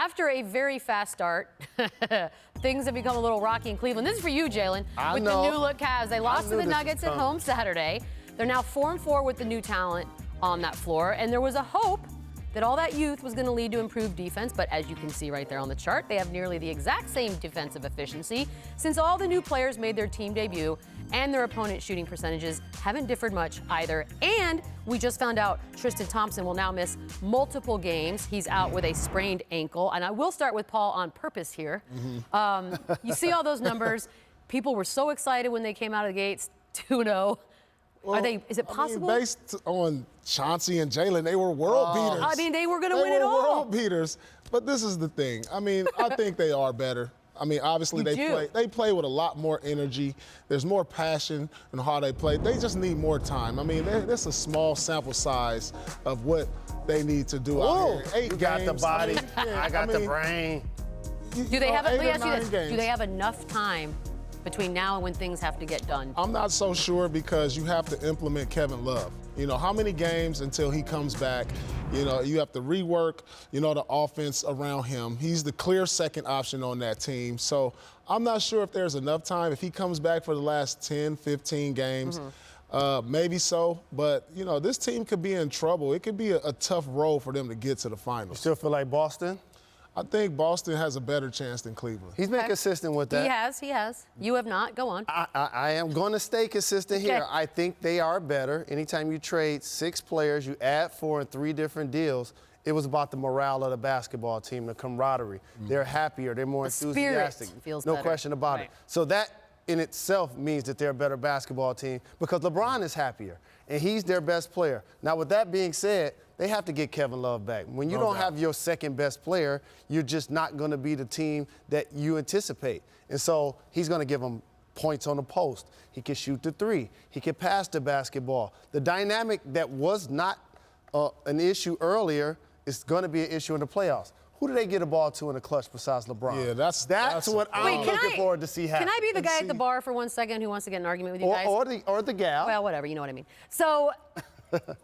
after a very fast start, things have become a little rocky in Cleveland. This is for you, Jalen, with the new look Cavs. They lost to the Nuggets at home Saturday. They're now 4-4 with the new talent on that floor, and there was a hope that all that youth was going to lead to improved defense, but as you can see right there on the chart, they have nearly the exact same defensive efficiency since all the new players made their team debut, and their opponent shooting percentages haven't differed much either. And we just found out Tristan Thompson will now miss multiple games. He's out with a sprained ankle, and I will start with Paul on purpose here. You see all those numbers. People were so excited when they came out of the gates, 2-0. Well, is it possible? I mean, based on Chauncey and Jalen, they were world beaters. I mean, they were going to win it all. They were world beaters. But this is the thing. I mean, I think they are better. I mean, obviously they play with a lot more energy. There's more passion in how they play. They just need more time. I mean, that's a small sample size of what they need to do out here. You got the body. I got the brain. Do they have? Let me ask you this: do they have enough time between now and when things have to get done? I'm not so sure because you have to implement Kevin Love. You know, how many games until he comes back? You know, you have to rework, the offense around him. He's the clear second option on that team. So I'm not sure if there's enough time. If he comes back for the last 10, 15 games, maybe so. But, this team could be in trouble. It could be a tough road for them to get to the finals. You still feel like Boston? I think Boston has a better chance than Cleveland. He's been consistent with that. He has. You have not. Go on. I am going to stay consistent here. I think they are better. Anytime you trade 6 players, you add 4 in 3 different deals, it was about the morale of the basketball team, the camaraderie. They're happier. They're more enthusiastic. Spirit feels no better. question about it. So that in itself means that they're a better basketball team because LeBron is happier, and he's their best player. Now, with that being said, they have to get Kevin Love back. When you don't have your second best player, you're just not going to be the team that you anticipate. And so he's going to give them points on the post. He can shoot the 3. He can pass the basketball. The dynamic that was not an issue earlier is going to be an issue in the playoffs. Who do they get a ball to in the clutch besides LeBron? Yeah, that's what I'm looking forward to see happen. Can I be the guy at the bar for 1 second who wants to get in an argument with you guys? Or the gal. Well, whatever, you know what I mean. So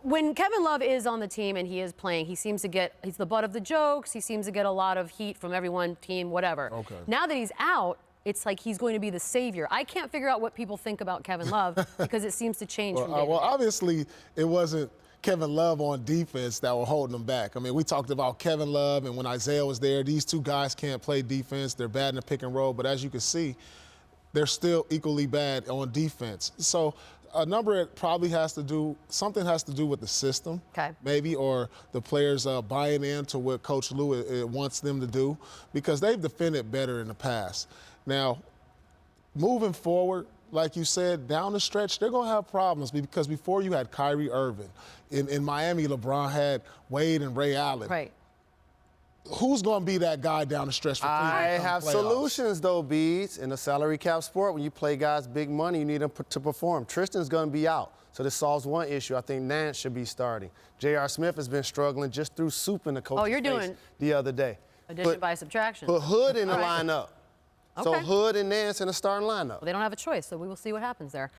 when Kevin Love is on the team and he is playing, he's the butt of the jokes. He seems to get a lot of heat from everyone, team, whatever. Okay. Now that he's out, it's like he's going to be the savior. I can't figure out what people think about Kevin Love because it seems to change from day to day. Well, obviously, it wasn't Kevin Love on defense that were holding them back. I mean, we talked about Kevin Love, and when Isaiah was there, these 2 guys can't play defense. They're bad in the pick and roll, but as you can see, they're still equally bad on defense. So a number probably something has to do with the system, maybe, or the players buying into what Coach Lue wants them to do, because they've defended better in the past. Now, moving forward, like you said, down the stretch, they're going to have problems because before you had Kyrie Irving. In Miami, LeBron had Wade and Ray Allen. Right. Who's going to be that guy down the stretch for Cleveland? I have solutions, though, Beads. In a salary cap sport, when you play guys big money, you need them to perform. Tristan's going to be out, so this solves one issue. I think Nance should be starting. J.R. Smith has been struggling just through soup in the coach's face the other day. Addition by subtraction. Put Hood in the lineup. So Hood and Nance in the starting lineup. Well, they don't have a choice, so we will see what happens there.